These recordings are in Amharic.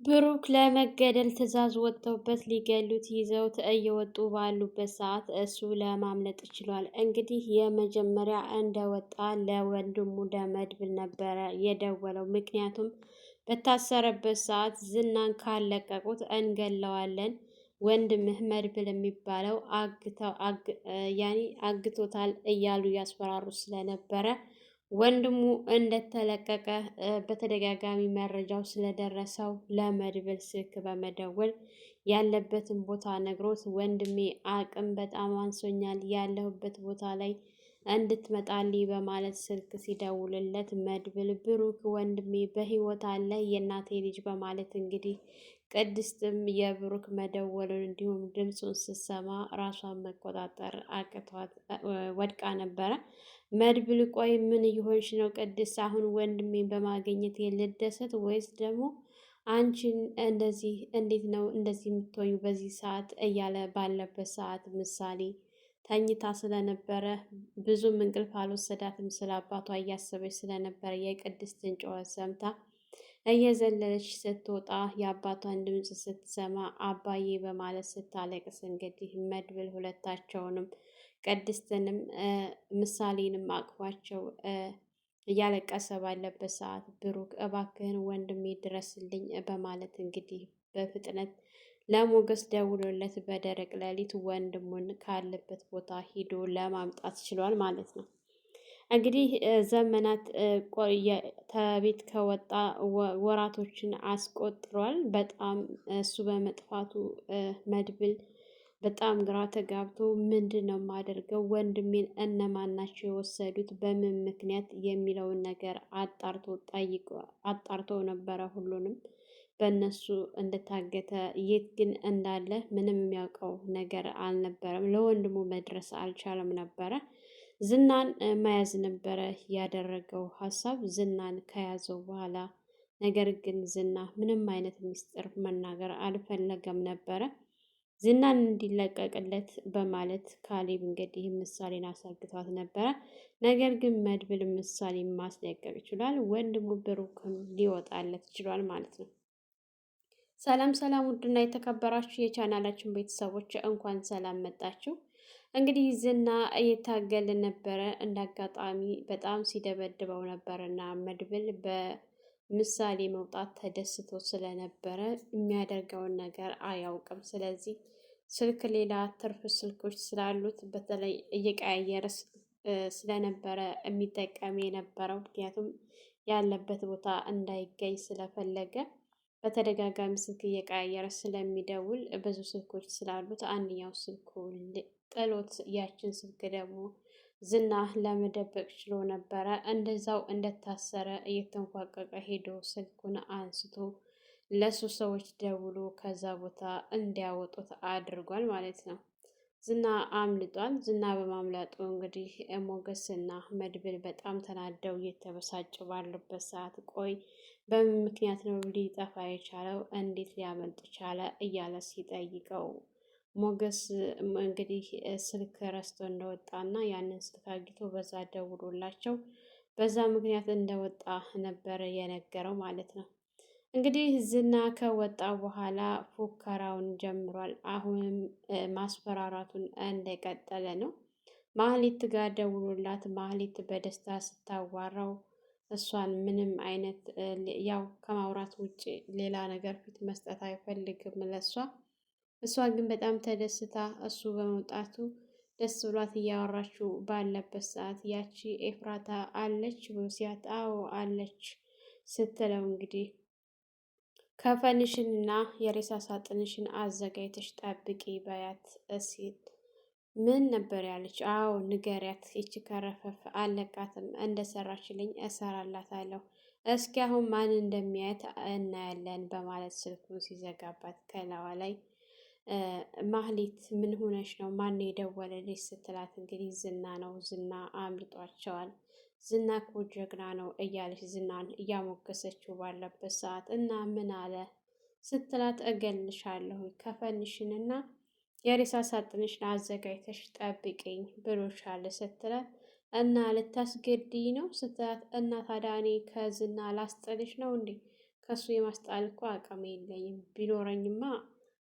ብሩክ ለመገደል ትዕዛዝ ወጥተውበት ሊገሉት ይዘውት እየወጡ ባሉበት ሰዓት እሱ ለማምለጥ ችሏል። እንግዲህ የመጀመሪያ እንደወጣ ለወንድሙ ለመድብል ነበረ የደወለው። ምክንያቱም በታሰረበት ሰዓት ዝናን ካለቀቁት እንገለዋለን፣ ወንድምህ መድብል የሚባለው አግቶታል እያሉ ያስፈራሩ ስለነበረ ወንድሙ እንደተለቀቀ በተደጋጋሚ መረጃው ስለደረሰው ለመድብል ስልክ በመደወል ያለበትን ቦታ ነግሮት ወንድሜ አቅም በጣም አንሶኛል፣ ያለሁበት ቦታ ላይ እንድትመጣልኝ በማለት ስልክ ሲደውልለት መድብል ብሩክ ወንድሜ በህይወት አለ የእናቴ ልጅ በማለት እንግዲህ ቅድስትም የብሩክ መደወሉን እንዲሁም ድምፁን ስትሰማ ራሷን መቆጣጠር አቅቷት ወድቃ ነበረ። መድብል ቆይ ምን እየሆንሽ ነው ቅድስት? አሁን ወንድሜን በማግኘት ልደሰት ወይስ ደግሞ አንቺን እንደዚህ እንዴት ነው እንደዚህ የምትሆኙ በዚህ ሰዓት እያለ ባለበት ሰዓት ምሳሌ ተኝታ ስለነበረ ብዙም እንቅልፍ አልወሰዳትም። ስለ አባቷ እያሰበች ስለነበረ የቅድስትን ጩኸት ሰምታ እየዘለለች ስትወጣ የአባቷን ድምፅ ስትሰማ አባዬ በማለት ስታለቅስ እንግዲህ መድብል ሁለታቸውንም ቅድስትንም ምሳሌንም አቅፏቸው እያለቀሰ ባለበት ሰዓት ብሩክ እባክህን ወንድሜ ድረስልኝ በማለት እንግዲህ በፍጥነት ለሞገስ ደውሎለት በደረቅ ሌሊት ወንድሙን ካለበት ቦታ ሂዶ ለማምጣት ችሏል ማለት ነው። እንግዲህ ዘመናት ከቤት ከወጣ ወራቶችን አስቆጥሯል። በጣም እሱ በመጥፋቱ መድብል በጣም ግራ ተጋብቶ ምንድን ነው የማደርገው? ወንድሜን እነማን ናቸው የወሰዱት? በምን ምክንያት የሚለውን ነገር አጣርቶ ነበረ። ሁሉንም በእነሱ እንደታገተ የት ግን እንዳለ ምንም የሚያውቀው ነገር አልነበረም። ለወንድሙ መድረስ አልቻለም ነበረ። ዝናን መያዝ ነበረ ያደረገው ሀሳብ ዝናን ከያዘው በኋላ ነገር ግን ዝና ምንም አይነት ምስጢር መናገር አልፈለገም ነበረ። ዝናን እንዲለቀቅለት በማለት ካሌብ እንግዲህ ምሳሌን አሳግቷት ነበረ። ነገር ግን መድብል ምሳሌ ማስለቀቅ ይችላል። ወንድሙ ብሩክም ሊወጣለት ይችሏል ማለት ነው። ሰላም ሰላም! ውድና የተከበራችሁ የቻናላችን ቤተሰቦች እንኳን ሰላም መጣችሁ። እንግዲህ ዝና እየታገለ ነበረ። እንደ አጋጣሚ በጣም ሲደበድበው ነበር እና መድብል በምሳሌ መውጣት ተደስቶ ስለነበረ የሚያደርገውን ነገር አያውቅም። ስለዚህ ስልክ ሌላ ትርፍ ስልኮች ስላሉት በተለይ እየቀያየረ ስለነበረ የሚጠቀም የነበረው ምክንያቱም ያለበት ቦታ እንዳይገኝ ስለፈለገ በተደጋጋሚ ስልክ እየቀያየረ ስለሚደውል ብዙ ስልኮች ስላሉት አንደኛው ስልኩ ጥሎት ያችን ስልክ ደግሞ ዝና ለመደበቅ ችሎ ነበረ። እንደዛው እንደታሰረ እየተንፏቀቀ ሄዶ ስልኩን አንስቶ ለሱ ሰዎች ደውሎ ከዛ ቦታ እንዲያወጡት አድርጓል ማለት ነው። ዝና አምልጧል። ዝና በማምለጡ እንግዲህ ሞገስና መድብል በጣም ተናደው እየተበሳጩ ባሉበት ሰዓት ቆይ በምን ምክንያት ነው ሊጠፋ የቻለው? እንዴት ሊያመልጥ ቻለ? እያለ ሲጠይቀው ሞገስ እንግዲህ ስልክ ረስቶ እንደወጣና ያንን ስልክ አግኝቶ በዛ ደውሎላቸው በዛ ምክንያት እንደወጣ ነበረ የነገረው ማለት ነው። እንግዲህ ዝና ከወጣ በኋላ ፉከራውን ጀምሯል። አሁንም ማስፈራራቱን እንደቀጠለ ነው። ማህሌት ጋር ደውሎላት ማህሌት በደስታ ስታዋራው እሷን ምንም አይነት ያው ከማውራት ውጭ ሌላ ነገር ፊት መስጠት አይፈልግም ለሷ። እሷ ግን በጣም ተደስታ እሱ በመውጣቱ ደስ ብሏት እያወራችው ባለበት ሰዓት ያቺ ኤፍራታ አለች ሲያት አዎ አለች ስትለው እንግዲህ ከፈንሽንና የሬሳ ሳጥንሽን አዘጋጅተሽ ጠብቂ በያት ሲል ምን ነበር ያለች? አዎ ንገሪያት፣ ይቺ ከረፈፍ አለቃትም እንደሰራችልኝ እሰራላታለሁ። እስኪ አሁን ማን እንደሚያየት እናያለን በማለት ስልኩን ሲዘጋባት ከላዋ ላይ ማህሌት ምን ሆነሽ ነው? ማን የደወለልሽ ስትላት እንግዲህ ዝና ነው፣ ዝና አምልጧቸዋል፣ ዝና እኮ ጀግና ነው እያለች ዝናን እያሞገሰችው ባለበት ሰዓት እና ምን አለ ስትላት እገልሻለሁ ከፈንሽንና የሬሳ ሳጥንሽን አዘጋጅተሽ ጠብቂኝ ብሎሻል ስትላት እና ልታስገድኝ ነው ስትላት እና ታዲያ እኔ ከዝና ላስጥልሽ ነው እንዴ? ከሱ የማስጣል እኮ አቅም የለኝም። ቢኖረኝማ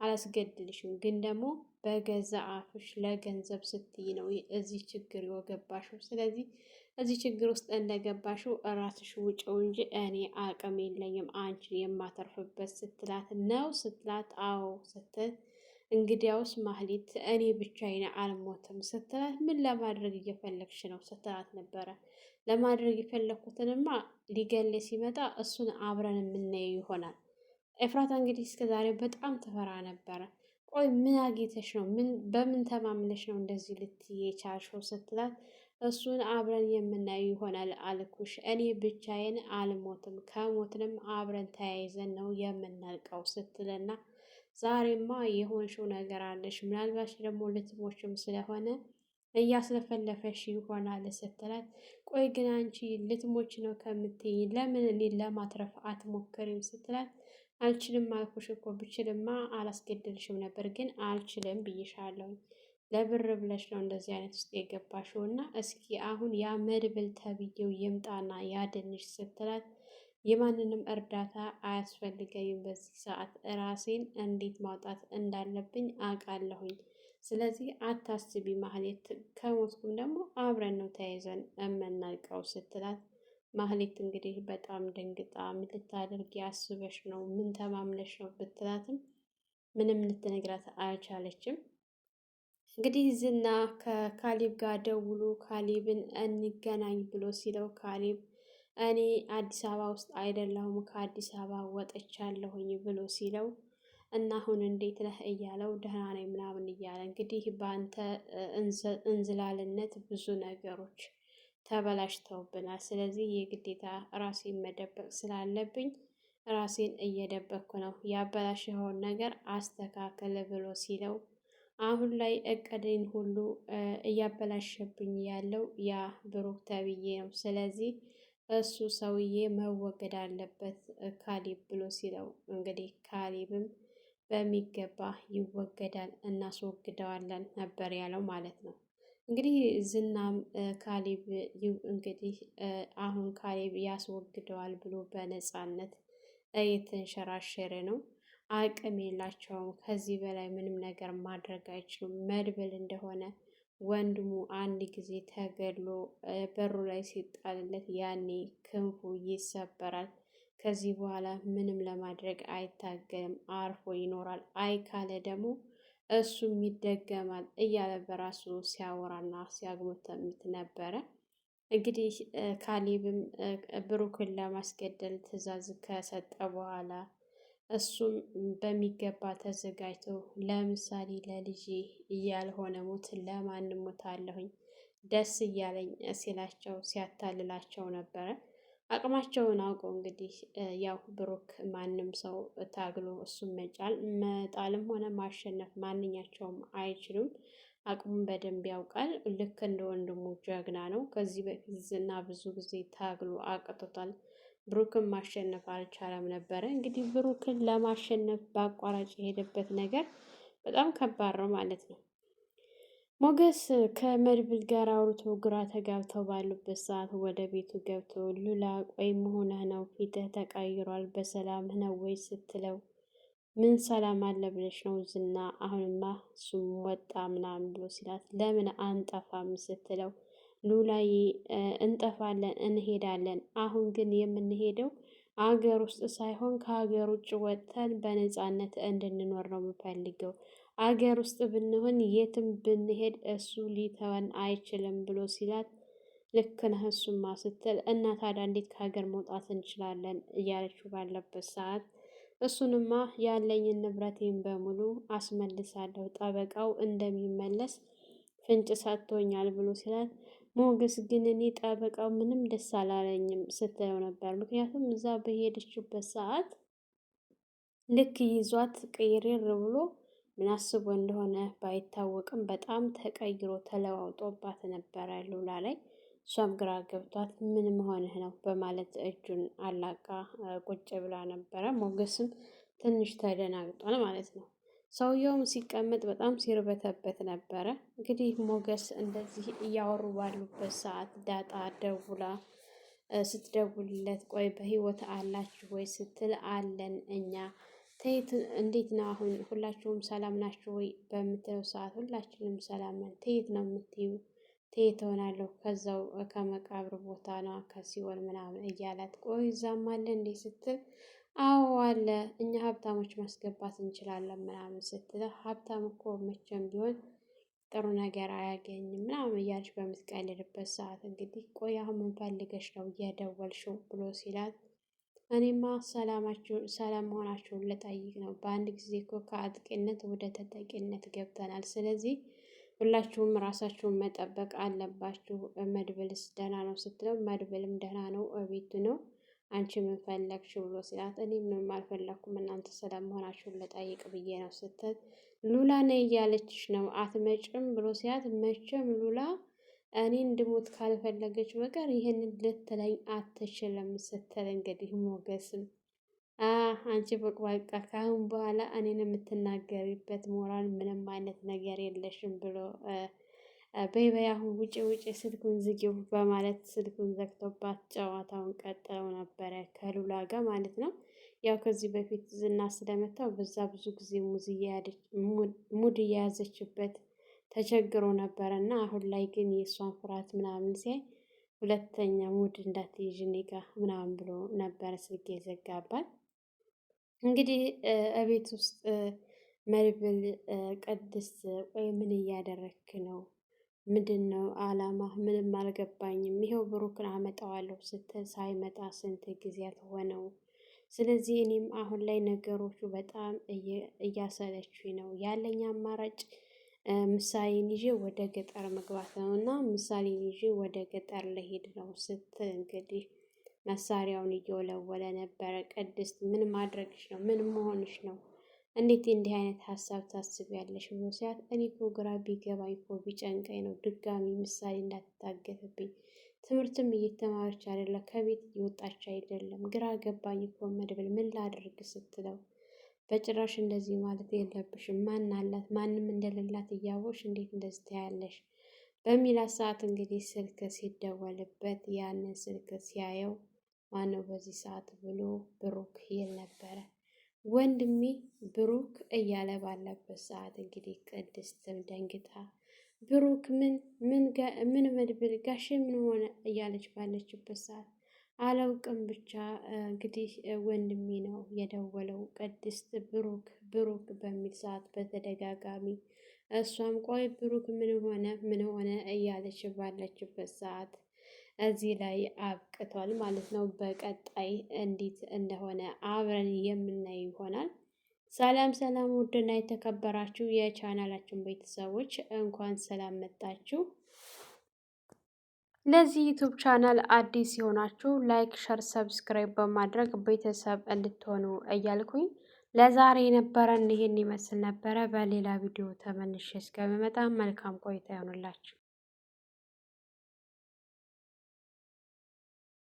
አላስገድልሽም፣ ግን ደግሞ በገዛ አፍሽ ለገንዘብ ስትይ ነው እዚህ ችግር የገባሽው። ስለዚህ እዚህ ችግር ውስጥ እንደገባሽው እራስሽ ውጭው እንጂ እኔ አቅም የለኝም አንቺን የማተርፍበት ስትላት ነው ስትላት፣ አዎ ስትል እንግዲያውስ ማህሌት እኔ ብቻዬን አልሞትም ስትላት፣ ምን ለማድረግ እየፈለግሽ ነው ስትላት ነበረ። ለማድረግ የፈለግኩትንማ ሊገል ሲመጣ እሱን አብረን የምናየው ይሆናል። ኤፍራታ እንግዲህ እስከዛሬ በጣም ትፈራ ነበረ። ቆይ ምን አግኝተሽ ነው? በምን ተማምነሽ ነው እንደዚህ ልትይ የቻልሽው ስትላት፣ እሱን አብረን የምናየው ይሆናል አልኩሽ። እኔ ብቻዬን አልሞትም፣ ከሞትንም አብረን ተያይዘን ነው የምናልቀው ስትልና፣ ዛሬማ የሆንሽው ነገር አለሽ፣ ምናልባት ደግሞ ልትሞችም ስለሆነ እያስለፈለፈሽ ይሆናል ስትላት፣ ቆይ ግን አንቺ ልትሞች ነው ከምትይ ለምን እኔን ለማትረፍ አትሞክሪም ስትላት፣ አልችልም አልኩሽ እኮ ብችልማ አላስገድልሽም ነበር፣ ግን አልችልም ብዬሻለሁ። ለብር ብለሽ ነው እንደዚህ አይነት ውስጥ የገባሽው እና እስኪ አሁን ያ መድብል ተብዬው ይምጣና ያድንሽ ስትላት፣ የማንንም እርዳታ አያስፈልገኝም፣ በዚህ ሰዓት ራሴን እንዴት ማውጣት እንዳለብኝ አውቃለሁኝ። ስለዚህ አታስቢ ማህሌት፣ ከሞትኩም ደግሞ አብረን ነው ተያይዘን የምናልቀው ስትላት፣ ማህሌት እንግዲህ በጣም ደንግጣ ምን ልታደርጊ አስበሽ ነው? ምን ተማምነሽ ነው ብትላትም ምንም ልትነግራት አልቻለችም። እንግዲህ ዝና ከካሌብ ጋር ደውሎ ካሌብን እንገናኝ ብሎ ሲለው፣ ካሌብ እኔ አዲስ አበባ ውስጥ አይደለሁም ከአዲስ አበባ ወጥቻለሁኝ ብሎ ሲለው፣ እና አሁን እንዴት ነህ እያለው ደህና ነኝ ምናምን እያለ እንግዲህ በአንተ እንዝላልነት ብዙ ነገሮች ተበላሽተውብናል። ስለዚህ የግዴታ ራሴን መደበቅ ስላለብኝ ራሴን እየደበቅኩ ነው፣ ያበላሸኸውን ነገር አስተካከል ብሎ ሲለው፣ አሁን ላይ እቅድን ሁሉ እያበላሸብኝ ያለው ያ ብሩክ ተብዬ ነው። ስለዚህ እሱ ሰውዬ መወገድ አለበት ካሌብ ብሎ ሲለው፣ እንግዲህ ካሌብም በሚገባ ይወገዳል፣ እናስወግደዋለን ነበር ያለው ማለት ነው። እንግዲህ ዝናም ካሌብ እንግዲህ አሁን ካሌብ ያስወግደዋል ብሎ በነፃነት እየተንሸራሸረ ነው። አቅም የላቸውም። ከዚህ በላይ ምንም ነገር ማድረግ አይችሉም። መድብል እንደሆነ ወንድሙ አንድ ጊዜ ተገድሎ በሩ ላይ ሲጣልለት ያኔ ክንፉ ይሰበራል። ከዚህ በኋላ ምንም ለማድረግ አይታገልም፣ አርፎ ይኖራል። አይ ካለ ደግሞ እሱም ይደገማል እያለ በራሱ ሲያወራና ሲያግሞተምት ነበረ። እንግዲህ ካሌብም ብሩክን ለማስገደል ትዕዛዝ ከሰጠ በኋላ እሱም በሚገባ ተዘጋጅቶ ለምሳሌ ለልጄ እያልሆነ ሞት ለማንም ሞት አለሁኝ ደስ እያለኝ ሲላቸው ሲያታልላቸው ነበረ። አቅማቸውን አውቀው እንግዲህ ያው ብሩክ ማንም ሰው ታግሎ እሱን መጣልም ሆነ ማሸነፍ ማንኛቸውም አይችሉም። አቅሙን በደንብ ያውቃል። ልክ እንደ ወንድሙ ጀግና ነው። ከዚህ በፊት ዝና ብዙ ጊዜ ታግሎ አቅቶታል። ብሩክን ማሸነፍ አልቻለም ነበረ። እንግዲህ ብሩክን ለማሸነፍ በአቋራጭ የሄደበት ነገር በጣም ከባድ ነው ማለት ነው። ሞገስ ከመድብል ጋር አውርቶ ግራ ተጋብተው ባሉበት ሰዓት ወደ ቤቱ ገብቶ ሉላ ቆይ መሆንህ ነው? ፊትህ ተቀይሯል። በሰላምህ ነው ወይ ስትለው ምን ሰላም አለ ብለሽ ነው ዝና? አሁንማ እሱም ወጣ ምናምን ብሎ ሲላት ለምን አንጠፋም ስትለው ሉላዬ እንጠፋለን እንሄዳለን። አሁን ግን የምንሄደው አገር ውስጥ ሳይሆን ከሀገር ውጭ ወጥተን በነፃነት እንድንኖር ነው የምፈልገው። አገር ውስጥ ብንሆን የትም ብንሄድ እሱ ሊተወን አይችልም ብሎ ሲላት ልክ ነህ እሱማ ስትል እና ታዲያ እንዴት ከሀገር መውጣት እንችላለን እያለችው ባለበት ሰዓት እሱንማ ያለኝን ንብረቴን በሙሉ አስመልሳለሁ፣ ጠበቃው እንደሚመለስ ፍንጭ ሰጥቶኛል ብሎ ሲላት ሞገስ ግን እኔ ጠበቃው ምንም ደስ አላለኝም ስትለው ነበር። ምክንያቱም እዛ በሄደችበት ሰዓት ልክ ይዟት ቅይሬር ብሎ ምን አስቦ እንደሆነ ባይታወቅም በጣም ተቀይሮ ተለዋውጦባት ነበረ ሉላ ላይ። እሷም ግራ ገብቷት ምን መሆንህ ነው በማለት እጁን አላቃ ቁጭ ብላ ነበረ። ሞገስም ትንሽ ተደናግጧል ማለት ነው። ሰውየውም ሲቀመጥ በጣም ሲርበተበት ነበረ። እንግዲህ ሞገስ እንደዚህ እያወሩ ባሉበት ሰዓት ዳጣ ደውላ ስትደውልለት ቆይ በህይወት አላችሁ ወይ ስትል አለን እኛ ተየት እንዴት ነው አሁን ሁላችሁም ሰላም ናችሁ ወይ በምትለው ሰዓት ሁላችንም ሰላም ነን። ተየት ነው የምትዩ? ተየት ሆናለሁ ከዛው ከመቃብር ቦታ ነው ከሲኦል ምናምን እያላት ቆይ እዛም አለ እንዴ ስትል አዎ አለ እኛ ሀብታሞች ማስገባት እንችላለን ምናምን ስትል ሀብታም እኮ መቼም ቢሆን ጥሩ ነገር አያገኝም ምናምን እያልሽ በምትቀልድበት ሰዓት እንግዲህ ቆይ አሁን ምን ፈልገሽ ነው እየደወልሽው ብሎ ሲላት እኔማ ሰላም መሆናችሁን ልጠይቅ ነው። በአንድ ጊዜ እኮ ከአጥቂነት ወደ ተጠቂነት ገብተናል። ስለዚህ ሁላችሁም ራሳችሁን መጠበቅ አለባችሁ። መድብልስ ደህና ነው ስትለው መድብልም ደህና ነው እቤቱ ነው። አንቺ ምን ፈለግሽ ብሎ ሲላት እኔ ምንም አልፈለግኩም እናንተ ሰላም መሆናችሁን ልጠይቅ ብዬ ነው ስትል ሉላ ነይ እያለችሽ ነው አትመጭም ብሎ ሲያት መቼም ሉላ እኔ እንድሞት ካልፈለገች በቀር ይህንን ልትለኝ አትችልም ስትል እንግዲህ ሞገስም አንቺ በቅባቃ ካሁን በኋላ እኔን የምትናገሪበት ሞራል ምንም አይነት ነገር የለሽም ብሎ በይ አሁን ውጭ ውጭ ስልኩን ዝጊው በማለት ስልኩን ዘግቶባት ጨዋታውን ቀጥለው ነበረ ከሉላ ጋር ማለት ነው። ያው ከዚህ በፊት ዝና ስለመታው በዛ ብዙ ጊዜ ሙድ እየያዘችበት ተቸግሮ ነበረ እና አሁን ላይ ግን የእሷን ፍርሃት ምናምን ሲያይ ሁለተኛ ሙድ እንዳትይዥ እኔ ጋ ምናምን ብሎ ነበረ ስልክ የዘጋባት። እንግዲህ እቤት ውስጥ መድብል ቅድስት ቆይ ምን እያደረክ ነው? ምንድን ነው አላማ? ምንም አልገባኝም። ይኸው ብሩክን አመጣዋለሁ ስትል ሳይመጣ ስንት ጊዜያት ሆነው። ስለዚህ እኔም አሁን ላይ ነገሮቹ በጣም እያሰለቹኝ ነው። ያለኝ አማራጭ ምሳሌን ይዤ ወደ ገጠር መግባት ነው እና ምሳሌን ይዤ ወደ ገጠር ለሄድ ነው ስትል እንግዲህ መሳሪያውን እየወለወለ ነበረ። ቅድስት ምን ማድረግሽ ነው? ምን መሆንሽ ነው? እንዴት እንዲህ አይነት ሀሳብ ታስቢያለሽ? ብሎ ሲያት እኔ እኮ ግራ ቢገባኝ እኮ ቢጨንቀኝ ነው ድጋሚ ምሳሌ እንዳትታገትብኝ። ትምህርትም እየተማረች አይደለም፣ ከቤት እየወጣች አይደለም። ግራ ገባኝ እኮ መድብል ምን ላድርግ ስትለው በጭራሽ እንደዚህ ማለት የለብሽም። ማን አላት? ማንም እንደሌላት እያወቅሽ እንዴት እንደዚህ ታያለሽ? በሚላት ሰዓት እንግዲህ ስልክ ሲደወልበት ያንን ስልክ ሲያየው ማነው በዚህ ሰዓት ብሎ ብሩክ ይል ነበረ። ወንድሜ ብሩክ እያለ ባለበት ሰዓት እንግዲህ ቅድስትም ደንግጣ ብሩክ ምን መድብል ጋሼ ምን ሆነ እያለች ባለችበት ሰዓት አላውቅም ብቻ እንግዲህ ወንድሜ ነው የደወለው። ቅድስት ብሩክ በሚል ሰዓት በተደጋጋሚ እሷም ቆይ ብሩክ ምን ሆነ እያለች ባለችበት ሰዓት እዚህ ላይ አብቅቷል ማለት ነው። በቀጣይ እንዴት እንደሆነ አብረን የምናየው ይሆናል። ሰላም ሰላም፣ ውድና የተከበራችሁ የቻናላችን ቤተሰቦች እንኳን ሰላም መጣችሁ። ለዚህ ዩቱብ ቻናል አዲስ የሆናችሁ ላይክ፣ ሸር፣ ሰብስክራይብ በማድረግ ቤተሰብ እንድትሆኑ እያልኩኝ ለዛሬ የነበረን ይሄን ይመስል ነበረ። በሌላ ቪዲዮ ተመልሼ እስከምመጣ መልካም ቆይታ ይሆንላችሁ።